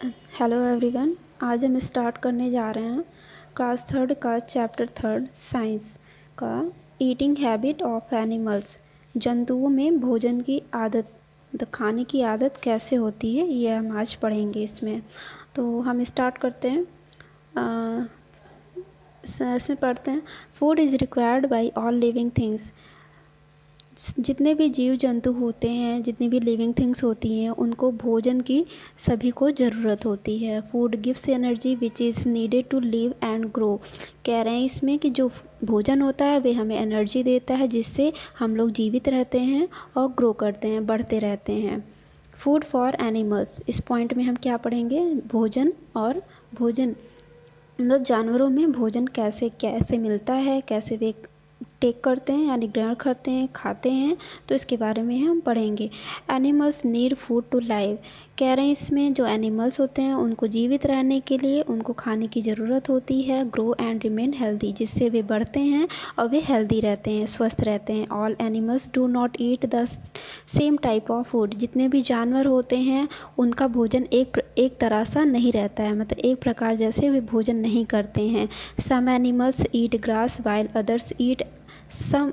Hello everyone. आज हम start करने जा रहे हैं क्लास थर्ड का चैप्टर थर्ड साइंस का ईटिंग हैबिट ऑफ एनिमल्स। जंतुओं में भोजन की आदत, खाने की आदत कैसे होती है, ये हम आज पढ़ेंगे इसमें। तो हम स्टार्ट करते हैं। इसमें पढ़ते हैं, food is required by all living things. जितने भी जीव जंतु होते हैं, जितनी भी लिविंग थिंग्स होती हैं, उनको भोजन की सभी को ज़रूरत होती है। Food gives energy which is needed to live and grow. कह रहे हैं इसमें कि जो भोजन होता है वे हमें एनर्जी देता है, जिससे हम लोग जीवित रहते हैं और ग्रो करते हैं, बढ़ते रहते हैं। फूड फॉर एनिमल्स, इस पॉइंट में हम क्या पढ़ेंगे, भोजन और भोजन मतलब जानवरों में भोजन कैसे कैसे मिलता है, कैसे वे टेक करते हैं यानी ग्रहण करते हैं, खाते हैं, तो इसके बारे में हम पढ़ेंगे। Animals need food to live. कह रहे हैं इसमें जो एनिमल्स होते हैं उनको जीवित रहने के लिए उनको खाने की ज़रूरत होती है। ग्रो एंड रिमेन हेल्दी, जिससे वे बढ़ते हैं और वे हेल्दी रहते हैं, स्वस्थ रहते हैं। All animals do not eat the same type of food. जितने भी जानवर होते हैं उनका भोजन एक तरह सा नहीं रहता है, मतलब एक प्रकार जैसे वे भोजन नहीं करते हैं। Some animals eat grass while others some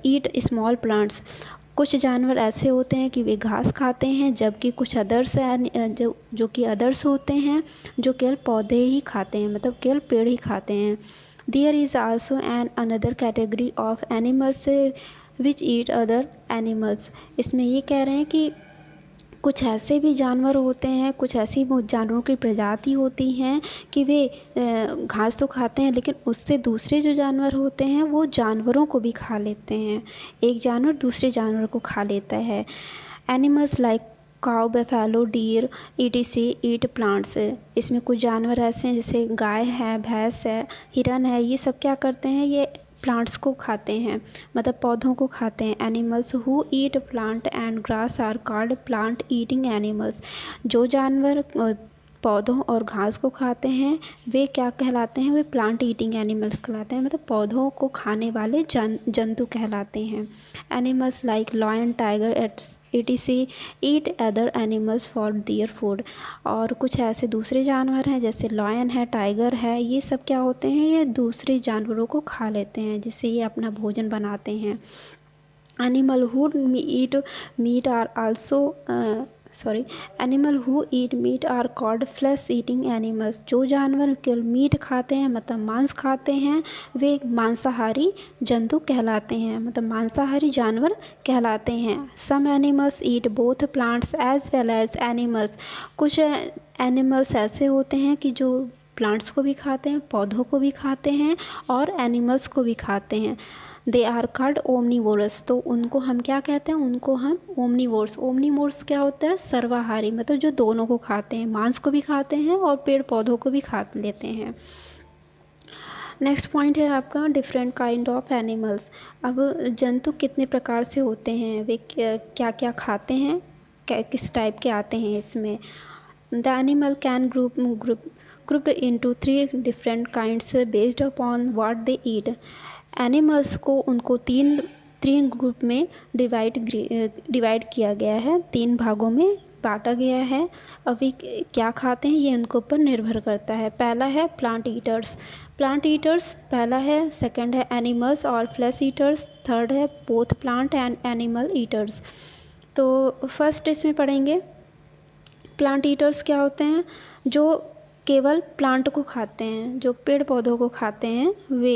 eat small plants. कुछ जानवर ऐसे होते हैं कि वे घास खाते हैं, जबकि कुछ अदर्स जो कि अदर्स होते हैं जो केवल पौधे ही खाते हैं, मतलब केवल पेड़ ही खाते हैं। There is also an another category of animals which eat other animals. इसमें ये कह रहे हैं कि कुछ ऐसे भी जानवर होते हैं, कुछ ऐसी जानवरों की प्रजाति होती हैं कि वे घास तो खाते हैं, लेकिन उससे दूसरे जो जानवर होते हैं वो जानवरों को भी खा लेते हैं। एक जानवर दूसरे जानवर को खा लेता है। Animals like cow, buffalo, deer etc eat plants. इसमें कुछ जानवर ऐसे हैं जैसे गाय है, भैंस है, हिरन है, ये सब क्या करते हैं, ये प्लांट्स को खाते हैं, मतलब पौधों को खाते हैं। Animals who eat plant and grass are called plant eating animals. जो जानवर पौधों और घास को खाते हैं वे क्या कहलाते हैं, वे प्लांट ईटिंग एनिमल्स कहलाते हैं, मतलब पौधों को खाने वाले जंतु कहलाते हैं। Animals like lion, tiger etc eat other animals for their food. और कुछ ऐसे दूसरे जानवर हैं जैसे लॉयन है, टाइगर है, ये सब क्या होते हैं, ये दूसरे जानवरों को खा लेते हैं, जिससे ये अपना भोजन बनाते हैं। Animal who eat meat are also animal who eat meat are called flesh eating animals. जो जानवर केवल मीट खाते हैं, मतलब मांस खाते हैं, वे मांसाहारी जंतु कहलाते हैं, मतलब मांसाहारी जानवर कहलाते हैं। Some animals eat both plants as well as animals. कुछ एनिमल्स ऐसे होते हैं कि जो प्लांट्स को भी खाते हैं, पौधों को भी खाते हैं और एनिमल्स को भी खाते हैं। They are called omnivorous. तो उनको हम क्या कहते हैं, उनको हम ओमनीवोर्स। ओमनीवोर्स क्या होता है, सर्वाहारी, मतलब जो दोनों को खाते हैं, मांस को भी खाते हैं और पेड़ पौधों को भी खा लेते हैं। नेक्स्ट पॉइंट है आपका डिफरेंट काइंड ऑफ एनिमल्स। अब जंतु कितने प्रकार से होते हैं, वे क्या क्या खाते हैं, किस टाइप के आते हैं इसमें। The animal can grouped into 3 different kinds based upon what they eat। Animals को उनको तीन तीन ग्रुप में डिवाइड किया गया है, 3 भागों में बांटा गया है। अभी क्या खाते हैं ये उनके ऊपर निर्भर करता है। पहला है प्लांट ईटर्स। प्लांट ईटर्स पहला है, सेकंड है एनिमल्स और फ्लैश ईटर्स, थर्ड है both plant and animal eaters. तो फर्स्ट इसमें पढ़ेंगे प्लांट ईटर्स क्या होते हैं, जो केवल प्लांट को खाते हैं, जो पेड़ पौधों को खाते हैं, वे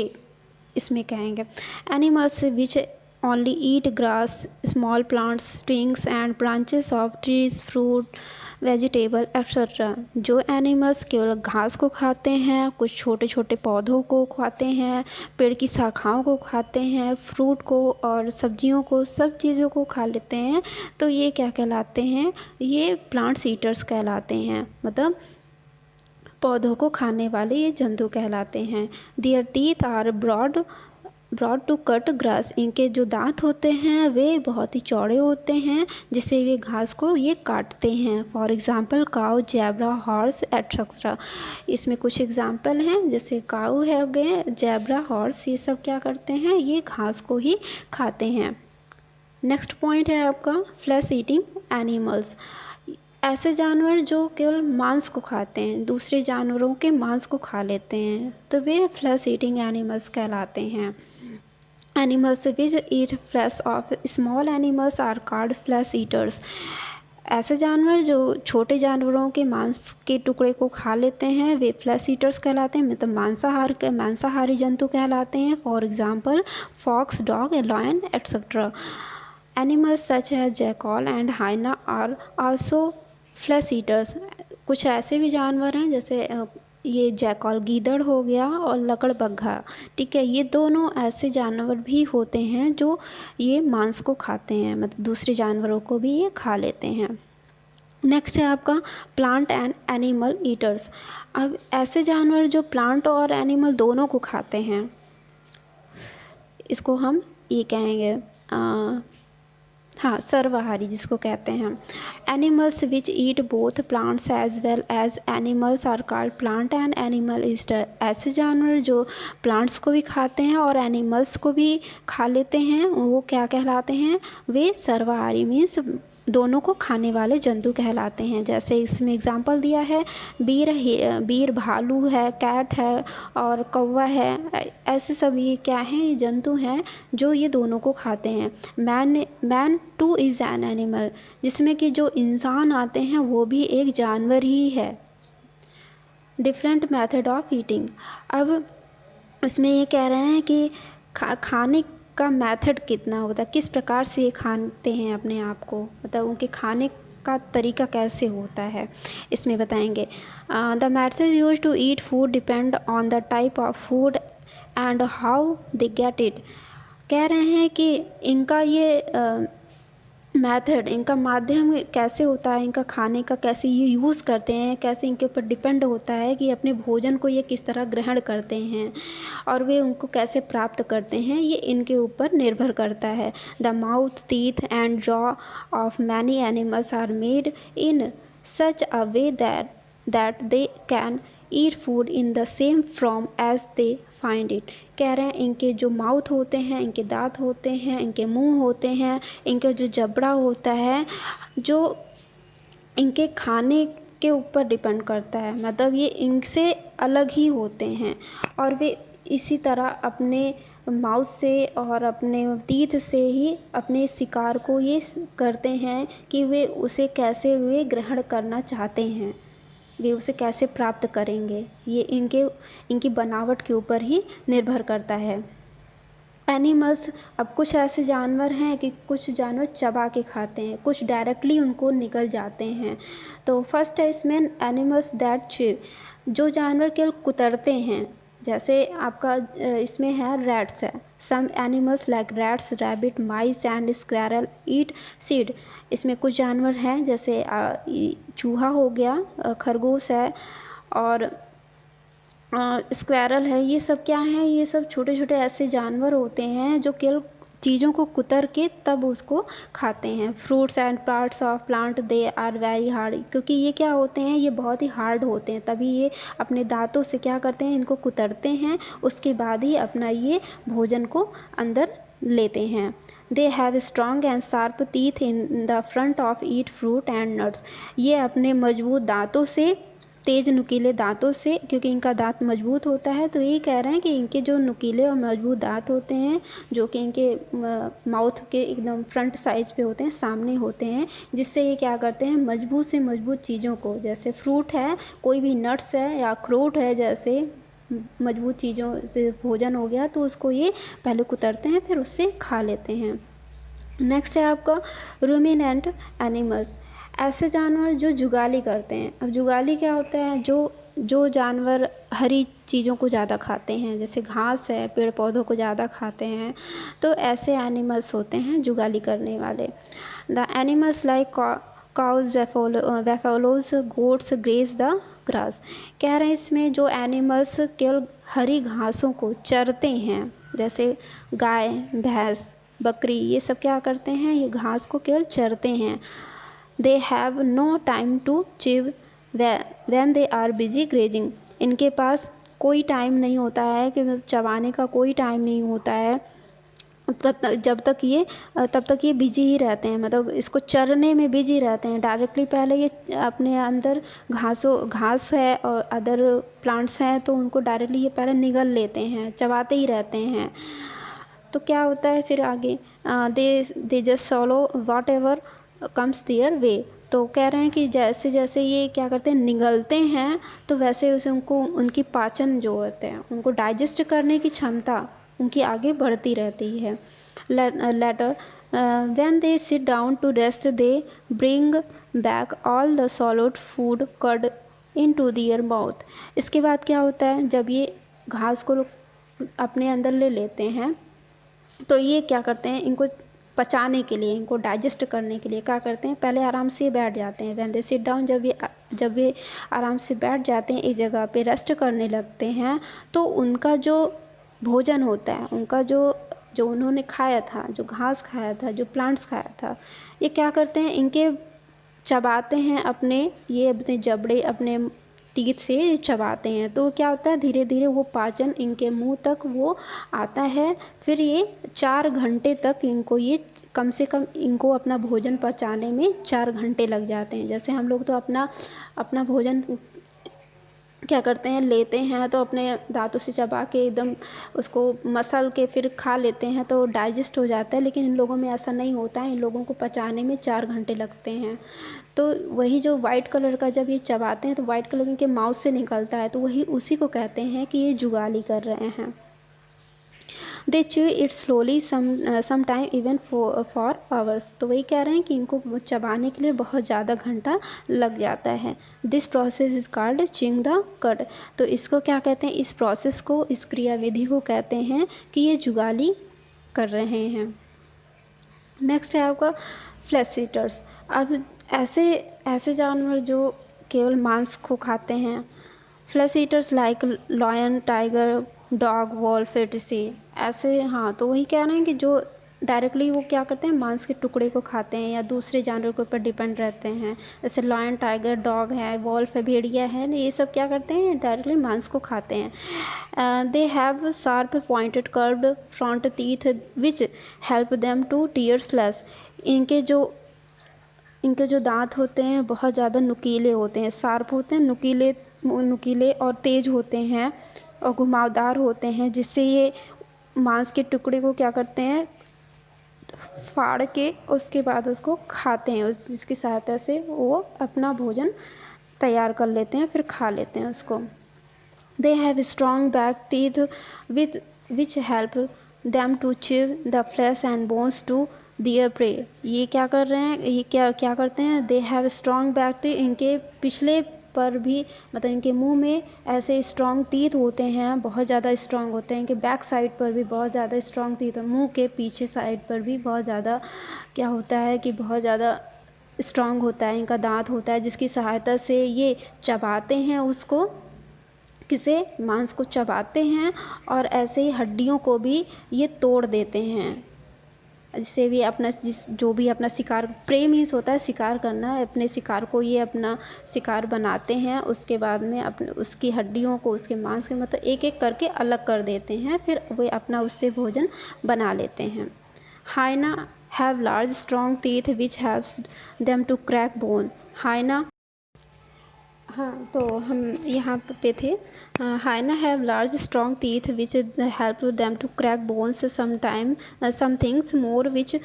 इसमें कहेंगे। Animals which only eat grass, small plants, twigs and branches of trees, fruit, vegetable etcetera. जो एनिमल्स केवल घास को खाते हैं, कुछ छोटे छोटे पौधों को खाते हैं, पेड़ की शाखाओं को खाते हैं, फ्रूट को और सब्जियों को, सब चीज़ों को खा लेते हैं, तो ये क्या कहलाते हैं, ये प्लांट्स ईटर्स कहलाते हैं, मतलब पौधों को खाने वाले ये जंतु कहलाते हैं। Their teeth are broad to cut grass. इनके जो दांत होते हैं वे बहुत ही चौड़े होते हैं, जिससे वे घास को ये काटते हैं। For example cow, zebra, horse etcetera. इसमें कुछ एग्जाम्पल हैं, जैसे काऊ है गए, जैबरा, हॉर्स, ये सब क्या करते हैं, ये घास को ही खाते हैं। नेक्स्ट पॉइंट है आपका फ्लैश ईटिंग एनिमल्स। ऐसे जानवर जो केवल मांस को खाते हैं, दूसरे जानवरों के मांस को खा लेते हैं, तो वे फ्लेश ईटिंग एनिमल्स कहलाते हैं। Animals which eat flesh of small animals are called flesh eaters. ऐसे जानवर जो छोटे जानवरों के मांस के टुकड़े को खा लेते हैं वे फ्लेश ईटर्स कहलाते हैं, मतलब मांसाहारी जंतु कहलाते हैं। For example fox, dog, lion etcetera. Animals such है jackal and hyena are also flesh eaters. कुछ ऐसे भी जानवर हैं जैसे ये जैकॉल गीदड़ हो गया और लकड़बग्घा, ठीक है, ये दोनों ऐसे जानवर भी होते हैं जो ये मांस को खाते हैं, मतलब दूसरे जानवरों को भी ये खा लेते हैं। नेक्स्ट है आपका प्लांट एंड एनिमल ईटर्स। अब ऐसे जानवर जो प्लांट और एनिमल दोनों को खाते हैं, इसको हम ये कहेंगे हाँ सर्वाहारी जिसको कहते हैं। Animals which eat both plants as well as animals are called plant and animal eater. ऐसे जानवर जो प्लांट्स को भी खाते हैं और एनिमल्स को भी खा लेते हैं वो क्या कहलाते हैं, वे सर्वाहारी मीन्स दोनों को खाने वाले जंतु कहलाते हैं। जैसे इसमें एग्जांपल दिया है बीर भालू है, कैट है और कौवा है। ऐसे सब ये क्या हैं, ये जंतु हैं जो ये दोनों को खाते हैं। Man two is an animal, जिसमें कि जो इंसान आते हैं वो भी एक जानवर ही है। Different method of eating. अब इसमें ये कह रहे हैं कि खाने का मेथड कितना होता है, किस प्रकार से ये खाते हैं अपने आप को, मतलब उनके खाने का तरीका कैसे होता है, इसमें बताएंगे। The method use to eat food depend on the type of food and how they get it. कह रहे हैं कि इनका ये मेथड, इनका माध्यम कैसे होता है, इनका खाने का कैसे ये यूज़ करते हैं, कैसे इनके ऊपर डिपेंड होता है कि अपने भोजन को ये किस तरह ग्रहण करते हैं और वे उनको कैसे प्राप्त करते हैं, ये इनके ऊपर निर्भर करता है। The mouth, teeth and jaw of many animals are made in such a way that they can eat food in the same form as they find it. कह रहे हैं इनके जो माउथ होते हैं, इनके दांत होते हैं, इनके मुंह होते हैं, इनका जो जबड़ा होता है, जो इनके खाने के ऊपर डिपेंड करता है, मतलब ये इनसे अलग ही होते हैं और वे इसी तरह अपने माउथ से और अपने टीथ से ही अपने शिकार को ये करते हैं कि वे उसे कैसे वे ग्रहण करना चाहते हैं, वे उसे कैसे प्राप्त करेंगे, ये इनकी बनावट के ऊपर ही निर्भर करता है। एनिमल्स, अब कुछ ऐसे जानवर हैं कि कुछ जानवर चबा के खाते हैं, कुछ डायरेक्टली उनको निकल जाते हैं। तो फर्स्ट है इसमें एनिमल्स दैट च्यू, जो जानवर केवल कुतरते हैं, जैसे आपका इसमें है रैट्स है। Some animals like rats, rabbit, mice and squirrel eat seed. इसमें कुछ जानवर हैं जैसे चूहा हो गया, खरगोश है और स्क्वेरल है। ये सब क्या हैं, ये सब छोटे छोटे ऐसे जानवर होते हैं जो केवल चीज़ों को कुतर के तब उसको खाते हैं। Fruits and parts of plant they are very hard, क्योंकि ये क्या होते हैं, ये बहुत ही हार्ड होते हैं, तभी ये अपने दांतों से क्या करते हैं, इनको कुतरते हैं, उसके बाद ही अपना ये भोजन को अंदर लेते हैं। They have strong and sharp teeth in the front of eat fruit and nuts. ये अपने मजबूत दांतों से, तेज नुकीले दांतों से, क्योंकि इनका दांत मजबूत होता है, तो यही कह रहे हैं कि इनके जो नुकीले और मजबूत दांत होते हैं जो कि इनके माउथ के एकदम फ्रंट साइज पे होते हैं, सामने होते हैं, जिससे ये क्या करते हैं, मजबूत से मजबूत चीज़ों को, जैसे फ्रूट है, कोई भी नट्स है या अखरोट है, जैसे मजबूत चीज़ों से भोजन हो गया तो उसको ये पहले कुतरते हैं फिर उससे खा लेते हैं। नेक्स्ट है आपका रूमिनेंट एनिमल्स, ऐसे जानवर जो जुगाली करते हैं। अब जुगाली क्या होता है, जो जानवर हरी चीज़ों को ज़्यादा खाते हैं, जैसे घास है, पेड़ पौधों को ज़्यादा खाते हैं, तो ऐसे एनिमल्स होते हैं जुगाली करने वाले। The animals like cows, buffaloes, goats graze the grass. कह रहे हैं इसमें जो एनिमल्स केवल हरी घासों को चरते हैं, जैसे गाय, भैंस, बकरी, ये सब क्या करते हैं, ये घास को केवल चरते हैं। They have no time to chew when they are busy grazing. इनके पास कोई टाइम नहीं होता है कि चबाने का कोई टाइम नहीं होता है तब तक ये बिजी ही रहते हैं, मतलब इसको चरने में बिजी रहते हैं। डायरेक्टली पहले ये अपने अंदर घास है और अदर प्लांट्स हैं तो उनको डायरेक्टली ये पहले निगल लेते हैं, चबाते ही रहते हैं। तो क्या होता है फिर आगे, they just follow what ever comes their way. तो कह रहे हैं कि जैसे जैसे ये क्या करते हैं, निगलते हैं, तो वैसे उसे उनको उनकी पाचन जो होते हैं, उनको डाइजेस्ट करने की क्षमता उनकी आगे बढ़ती रहती है। Later when they sit down to rest they bring back all the solid food curd into their mouth। इसके बाद क्या होता है, जब ये घास को अपने अंदर ले लेते हैं तो ये क्या करते हैं, इनको पचाने के लिए, इनको डाइजेस्ट करने के लिए क्या करते हैं, पहले आराम से बैठ जाते हैं। when they sit down, जब ये आराम से बैठ जाते हैं एक जगह पे रेस्ट करने लगते हैं, तो उनका जो भोजन होता है, उनका जो उन्होंने खाया था, जो घास खाया था, जो प्लांट्स खाया था, ये क्या करते हैं, इनके चबाते हैं अपने जबड़े अपने तीत से चबाते हैं। तो क्या होता है, धीरे धीरे वो पाचन इनके मुंह तक वो आता है। फिर ये 4 घंटे तक इनको ये कम से कम इनको अपना भोजन पचाने में 4 घंटे लग जाते हैं। जैसे हम लोग तो अपना भोजन क्या करते हैं, लेते हैं तो अपने दांतों से चबा के एकदम उसको मसल के फिर खा लेते हैं तो डाइजेस्ट हो जाता है, लेकिन इन लोगों में ऐसा नहीं होता है। इन लोगों को पचाने में 4 घंटे लगते हैं। तो वही जो वाइट कलर का जब ये चबाते हैं तो वाइट कलर इनके माउथ से निकलता है, तो वही उसी को कहते हैं कि ये जुगाली कर रहे हैं। दे chew it slowly some time even for hours। तो वही कह रहे हैं कि इनको चबाने के लिए बहुत ज़्यादा घंटा लग जाता है। This process is called chewing the cud. तो इसको क्या कहते हैं, इस प्रोसेस को, इस क्रियाविधि को कहते हैं कि ये जुगाली कर रहे हैं। नेक्स्ट है आपका फ्लैश ईटर्स। अब ऐसे जानवर जो केवल मांस को खाते हैं, flesh eaters like lion, tiger, dog, wolf, etc, ऐसे। हाँ, तो वही कह रहे हैं कि जो डायरेक्टली वो क्या करते हैं, मांस के टुकड़े को खाते हैं या दूसरे जानवर के ऊपर डिपेंड रहते हैं। जैसे लायन, टाइगर, डॉग है, वॉल्फ है, भेड़िया है, ये सब क्या करते हैं, डायरेक्टली मांस को खाते हैं। They have sharp pointed curved front teeth which help them to tear flesh. इनके जो दांत होते हैं बहुत ज़्यादा नुकीले होते हैं, शार्प होते हैं, नुकीले और तेज़ होते हैं और घुमावदार होते हैं, जिससे ये मांस के टुकड़े को क्या करते हैं, फाड़ के उसके बाद उसको खाते हैं, जिसकी सहायता से वो अपना भोजन तैयार कर लेते हैं, फिर खा लेते हैं उसको। They have strong back teeth which help them to chew the flesh and bones to their prey. ये क्या कर रहे हैं, ये क्या करते हैं, they have strong back teeth, इनके पिछले पर भी, मतलब इनके मुंह में ऐसे स्ट्रॉन्ग टीथ होते हैं, बहुत ज़्यादा स्ट्रॉन्ग होते हैं। इनके बैक साइड पर भी बहुत ज़्यादा स्ट्रॉन्ग टीथ, मुंह के पीछे साइड पर भी बहुत ज़्यादा क्या होता है कि बहुत ज़्यादा स्ट्रॉन्ग होता है इनका दांत होता है, जिसकी सहायता से ये चबाते हैं उसको, किसे, मांस को चबाते हैं, और ऐसे ही हड्डियों को भी ये तोड़ देते हैं, जिससे भी जो भी अपना शिकार, प्रे मीन्स होता है शिकार करना, अपने शिकार को ये अपना शिकार बनाते हैं। उसके बाद में अपने उसकी हड्डियों को, उसके मांस के, मतलब एक एक करके अलग कर देते हैं, फिर वे अपना उससे भोजन बना लेते हैं। Hyena have large strong teeth which haves them to crack bone. Hyena, हाँ, तो हम यहाँ पे थे। Hyena have large strong teeth which help them to crack bones some things more which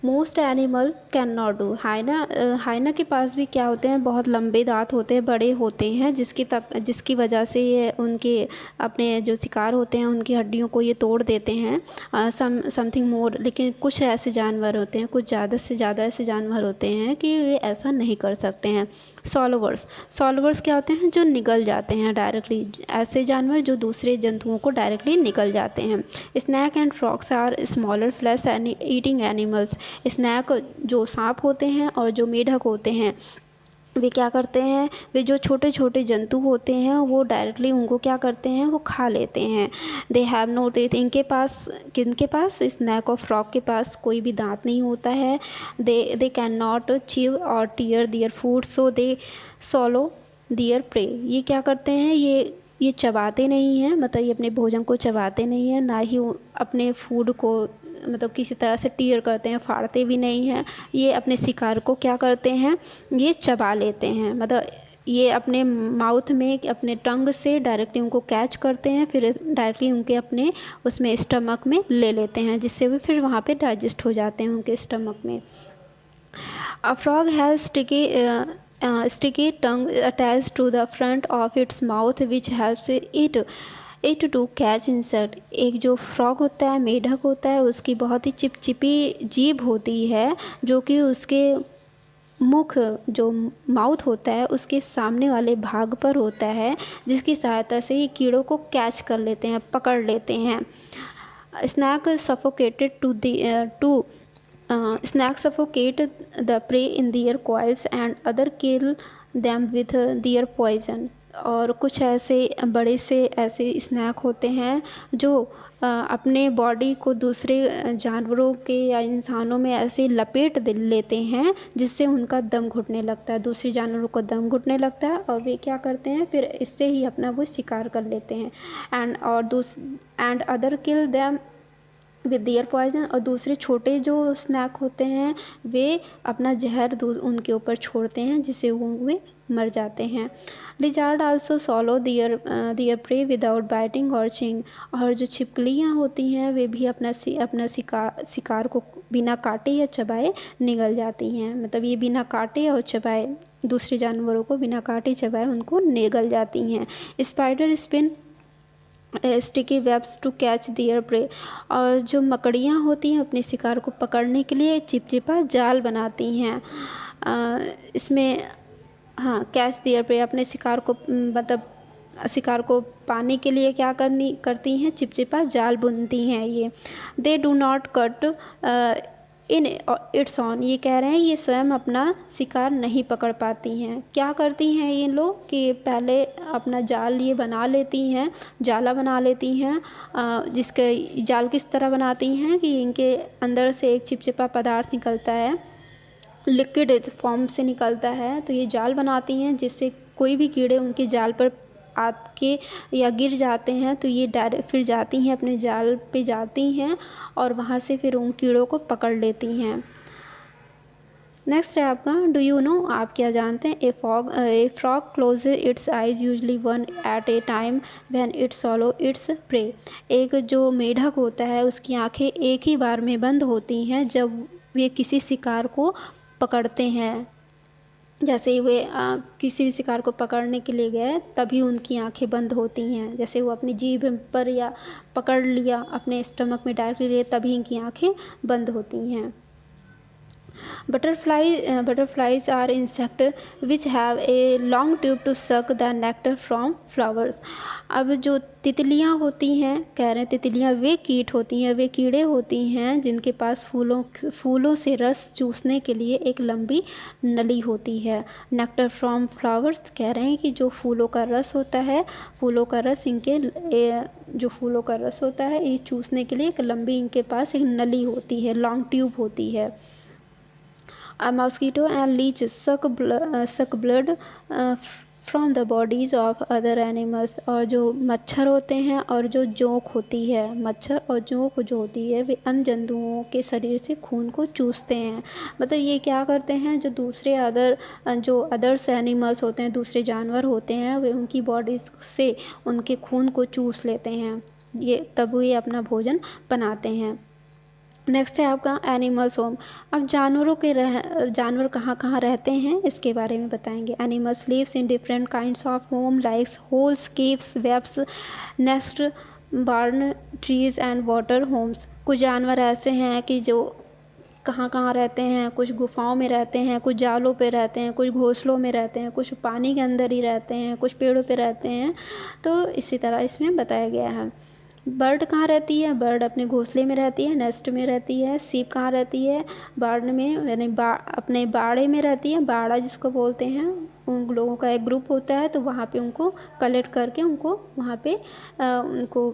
most animal can not do. Hyena के पास भी क्या होते हैं, बहुत लंबे दांत होते हैं, बड़े होते हैं, जिसकी वजह से ये उनके अपने जो शिकार होते हैं उनकी हड्डियों को ये तोड़ देते हैं। समथिंग मोर, लेकिन कुछ ऐसे जानवर होते हैं, कुछ ज़्यादा से ज़्यादा ऐसे जानवर होते हैं कि वे ऐसा नहीं कर सकते हैं। सॉलोवर्स क्या होते हैं, जो निगल जाते हैं डायरेक्टली, ऐसे जानवर जो दूसरे जंतुओं को डायरेक्टली निगल जाते हैं। Snake and frogs are smaller flesh eating animals. Snake जो सांप होते हैं और जो मेढक होते हैं, वे क्या करते हैं, वे जो छोटे छोटे जंतु होते हैं वो डायरेक्टली उनको क्या करते हैं, वो खा लेते हैं। दे हैव नो टीथ, किनके पास, स्नैक और फ्रॉग के पास कोई भी दांत नहीं होता है। दे कैन नॉट च्यू और tear their food, so they swallow their prey. ये क्या करते हैं, ये चबाते नहीं हैं, मतलब ये अपने भोजन को चबाते नहीं हैं, ना ही अपने फूड को मतलब किसी तरह से टीयर करते हैं, फाड़ते भी नहीं हैं। ये अपने शिकार को क्या करते हैं, ये चबा लेते हैं। मतलब ये अपने माउथ में अपने टंग से डायरेक्टली उनको कैच करते हैं, फिर डायरेक्टली उनके अपने उसमें स्टमक में ले लेते हैं, जिससे वो फिर वहाँ पे डाइजेस्ट हो जाते हैं उनके स्टमक में। A frog has sticky tongue attached to the front of its mouth, which helps it to catch insect। एक जो फ्रॉग होता है, मेढक होता है, उसकी बहुत ही चिपचिपी जीभ होती है, जो कि उसके मुख जो माउथ होता है उसके सामने वाले भाग पर होता है, जिसकी सहायता से ये कीड़ों को कैच कर लेते हैं, पकड़ लेते हैं। Snake suffocated snakes suffocate the prey in their coils and other kill them with their poison। और कुछ ऐसे बड़े से ऐसे स्नैक होते हैं जो अपने बॉडी को दूसरे जानवरों के या इंसानों में ऐसे लपेट लेते हैं, जिससे उनका दम घुटने लगता है, दूसरे जानवरों को दम घुटने लगता है, और वे क्या करते हैं फिर इससे ही अपना वो शिकार कर लेते हैं। And other kill them with their poison. और दूसरे छोटे जो स्नैक होते हैं वे अपना जहर उनके ऊपर छोड़ते हैं, जिससे वे मर जाते हैं। Lizard also सॉलो their pray without biting और चिंग। और जो छिपकलियाँ होती हैं वे भी अपना शिकार को बिना काटे या चबाए निगल जाती हैं। मतलब ये बिना काटे और चबाए, दूसरे जानवरों को बिना काटे चबाए उनको निगल जाती हैं। Spider spin sticky webs to catch their prey. और जो मकड़ियाँ होती हैं अपने शिकार को पकड़ने के लिए चिपचिपा जाल बनाती हैं। इसमें हाँ, कैच दियर प्रे, अपने शिकार को मतलब शिकार को पाने के लिए क्या करती हैं, चिपचिपा जाल बुनती हैं ये। They do not cut in its on. ये कह रहे हैं ये स्वयं अपना शिकार नहीं पकड़ पाती हैं। क्या करती हैं ये लोग कि पहले अपना जाल ये बना लेती हैं, जाला बना लेती हैं, जिसके जाल किस तरह बनाती हैं कि इनके अंदर से एक चिपचिपा पदार्थ निकलता है, लिक्विड फॉर्म से निकलता है, तो ये जाल बनाती हैं, जिससे कोई भी कीड़े उनके जाल पर आके या गिर जाते हैं तो ये डायरेक्ट फिर जाती हैं अपने जाल पे जाती हैं और वहाँ से फिर उन कीड़ों को पकड़ लेती हैं। नेक्स्ट है आपका डू यू नो, आप क्या जानते हैं, a frog close its eyes usually one at a time when it swallow its prey. एक जो मेढक होता है उसकी आंखें एक ही बार में बंद होती हैं जब वे किसी शिकार को पकड़ते हैं। जैसे ही वे किसी भी शिकार को पकड़ने के लिए गए तभी उनकी आंखें बंद होती हैं। जैसे वो अपनी जीभ पर या पकड़ लिया अपने स्टमक में डायरेक्टली लिए, तभी इनकी आंखें बंद होती हैं। Butterflies are insects which have a long tube to suck the nectar from flowers। अब जो तितलियाँ होती हैं, कह रहे हैं तितलियाँ वे कीट होती हैं, वे कीड़े होती हैं जिनके पास फूलों से रस चूसने के लिए एक लंबी नली होती है। नेक्टर फ्रॉम फ्लावर्स, कह रहे हैं कि जो फूलों का रस होता है, फूलों का रस जो फूलों का रस होता है ये चूसने के लिए एक लंबी इनके पास एक नली होती है, लॉन्ग ट्यूब होती है। A mosquito and leech suck blood from the bodies of other animals। और जो मच्छर होते हैं और जो जोंक होती है, मच्छर और जोंक जो होती है वे अन्य जंतुओं के शरीर से खून को चूसते हैं। मतलब ये क्या करते हैं, जो दूसरे अदर्स एनिमल्स होते हैं, दूसरे जानवर होते हैं, वे उनकी बॉडीज से उनके खून को चूस लेते हैं, ये तब ये अपना भोजन बनाते हैं। नेक्स्ट है आपका एनिमल्स होम। अब जानवर कहाँ कहाँ रहते हैं इसके बारे में बताएंगे। Animals lives in different kinds of home likes holes, caves, webs, nest, barn, trees and water homes. कुछ जानवर ऐसे हैं कि जो कहाँ कहाँ रहते हैं, कुछ गुफाओं में रहते हैं, कुछ जालों पे रहते हैं, कुछ घोंसलों में रहते हैं, कुछ पानी के अंदर ही रहते हैं, कुछ पेड़ों पे रहते हैं। तो इसी तरह इसमें बताया गया है। बर्ड कहाँ रहती है, बर्ड अपने घोंसले में रहती है, नेस्ट में रहती है। सीप कहाँ रहती है, बाड़ में, यानी अपने बाड़े में रहती है, बाड़ा जिसको बोलते हैं। उन लोगों का एक ग्रुप होता है तो वहाँ पे उनको कलेक्ट करके उनको वहाँ पे उनको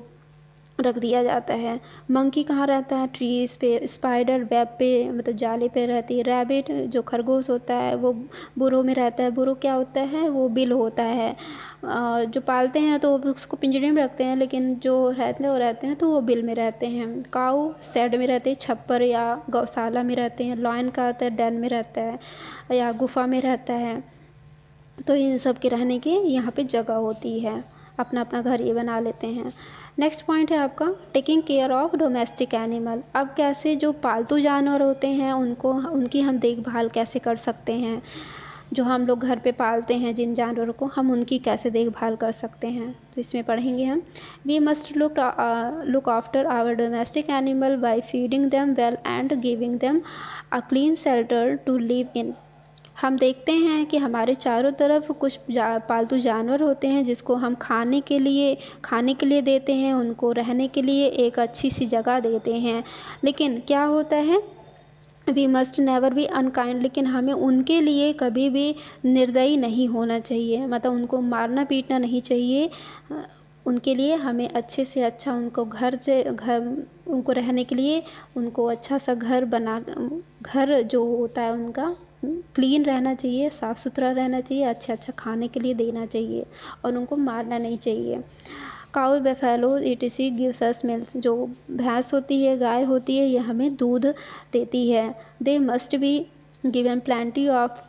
रख दिया जाता है। मंकी कहाँ रहता है? ट्रीज़ पे। स्पाइडर वेब पे मतलब जाले पे रहती है। रैबिट जो खरगोश होता है वो बुरों में रहता है। बुरो क्या होता है? वो बिल होता है। जो पालते हैं तो वो उसको पिंजरे में रखते हैं, लेकिन जो रहते हैं तो वो बिल में रहते हैं। काऊ शेड में रहते हैं, छप्पर या गौशाला में रहते हैं। लॉयन का होता है डेन में रहता है या गुफा में रहता है। तो इन सब के रहने की यहाँ पे जगह होती है, अपना अपना घर ये बना लेते हैं। नेक्स्ट पॉइंट है आपका taking care of domestic animal. अब कैसे जो पालतू जानवर होते हैं उनकी हम देखभाल कैसे कर सकते हैं। जो हम लोग घर पे पालते हैं जिन जानवरों को, हम उनकी कैसे देखभाल कर सकते हैं, तो इसमें पढ़ेंगे हम। We must look after our domestic animal by feeding them well and giving them a clean shelter to live in. हम देखते हैं कि हमारे चारों तरफ कुछ पालतू जानवर होते हैं जिसको हम खाने के लिए देते हैं, उनको रहने के लिए एक अच्छी सी जगह देते हैं। लेकिन क्या होता है, we must never be unkind. लेकिन हमें उनके लिए कभी भी निर्दयी नहीं होना चाहिए, मतलब उनको मारना पीटना नहीं चाहिए। उनके लिए हमें अच्छे से अच्छा उनको रहने के लिए उनको अच्छा सा घर जो होता है उनका क्लीन रहना चाहिए, साफ़ सुथरा रहना चाहिए, अच्छा खाने के लिए देना चाहिए और उनको मारना नहीं चाहिए। Cow buffalo ETC gives us milk. जो भैंस होती है, गाय होती है, ये हमें दूध देती है। They must be given plenty of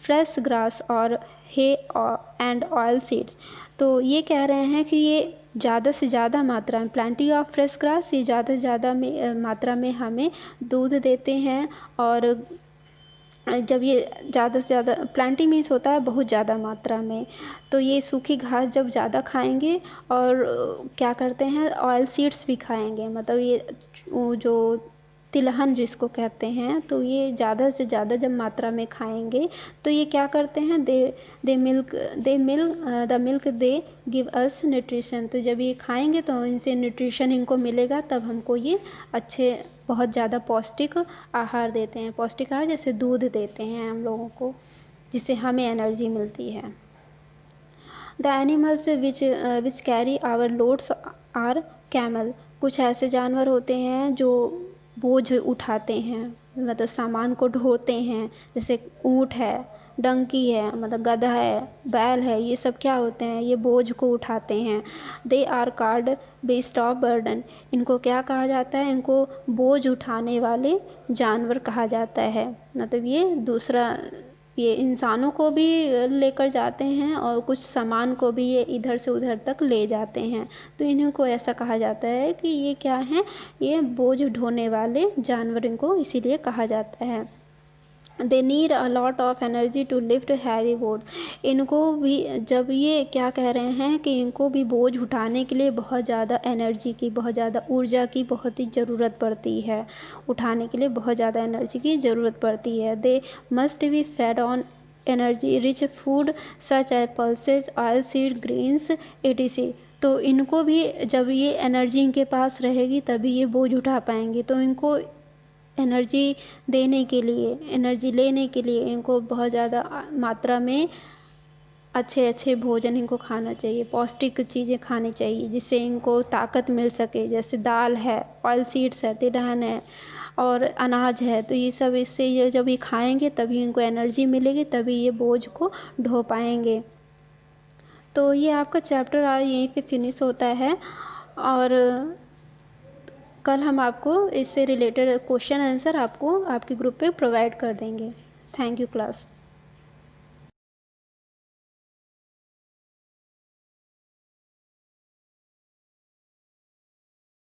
fresh grass और हे एंड ऑयल सीड्स। तो ये कह रहे हैं कि ये ज़्यादा से ज़्यादा मात्रा में प्लेंटी ऑफ फ्रेश ग्रास, ये ज़्यादा से ज़्यादा मात्रा में हमें दूध देते हैं। और जब ये ज़्यादा से ज़्यादा प्लेंटी मीन्स होता है बहुत ज़्यादा मात्रा में, तो ये सूखी घास जब ज़्यादा खाएंगे और क्या करते हैं ऑयल सीड्स भी खाएंगे, मतलब ये वो जो तिलहन जिसको कहते हैं, तो ये ज़्यादा से ज़्यादा जब मात्रा में खाएंगे तो ये क्या करते हैं, the milk they give us nutrition. तो जब ये खाएंगे तो इनसे न्यूट्रिशन इनको मिलेगा, तब हमको ये अच्छे बहुत ज़्यादा पौष्टिक आहार देते हैं। पौष्टिक आहार जैसे दूध देते हैं हम लोगों को, जिससे हमें एनर्जी मिलती है। The animals which carry our loads are camel. कुछ ऐसे जानवर होते हैं जो बोझ उठाते हैं, मतलब सामान को ढोते हैं, जैसे ऊँट है, डंकी है, मतलब गधा है, बैल है, ये सब क्या होते हैं, ये बोझ को उठाते हैं। They are called beast of burden. इनको क्या कहा जाता है, इनको बोझ उठाने वाले जानवर कहा जाता है। मतलब ये इंसानों को भी लेकर जाते हैं और कुछ सामान को भी ये इधर से उधर तक ले जाते हैं, तो इन्हीं को ऐसा कहा जाता है कि ये क्या हैं, ये बोझ ढोने वाले जानवर इनको इसीलिए कहा जाता है। They need a lot of energy to lift heavy boards. इनको भी जब ये क्या कह रहे हैं कि इनको भी बोझ उठाने के लिए बहुत ज़्यादा एनर्जी की, बहुत ज़्यादा ऊर्जा की बहुत ही ज़रूरत पड़ती है। उठाने के लिए बहुत ज़्यादा एनर्जी की ज़रूरत पड़ती है। They must be fed on energy rich food such as pulses oil seed greens etc। तो इनको भी जब ये एनर्जी इनके पास रहेगी तभी ये बोझ उठा पाएंगे। तो इनको एनर्जी देने के लिए, एनर्जी लेने के लिए इनको बहुत ज़्यादा मात्रा में अच्छे भोजन इनको खाना चाहिए, पौष्टिक चीज़ें खानी चाहिए जिससे इनको ताकत मिल सके। जैसे दाल है, ऑयल सीड्स है, तिलहन है और अनाज है, तो ये सब इससे ये जब ये खाएंगे तभी इनको एनर्जी मिलेगी, तभी ये बोझ को ढो पाएंगे। तो ये आपका चैप्टर आज यहीं पे फिनिश होता है और कल हम आपको इससे रिलेटेड क्वेश्चन आंसर आपको आपके ग्रुप पे प्रोवाइड कर देंगे। Thank you class.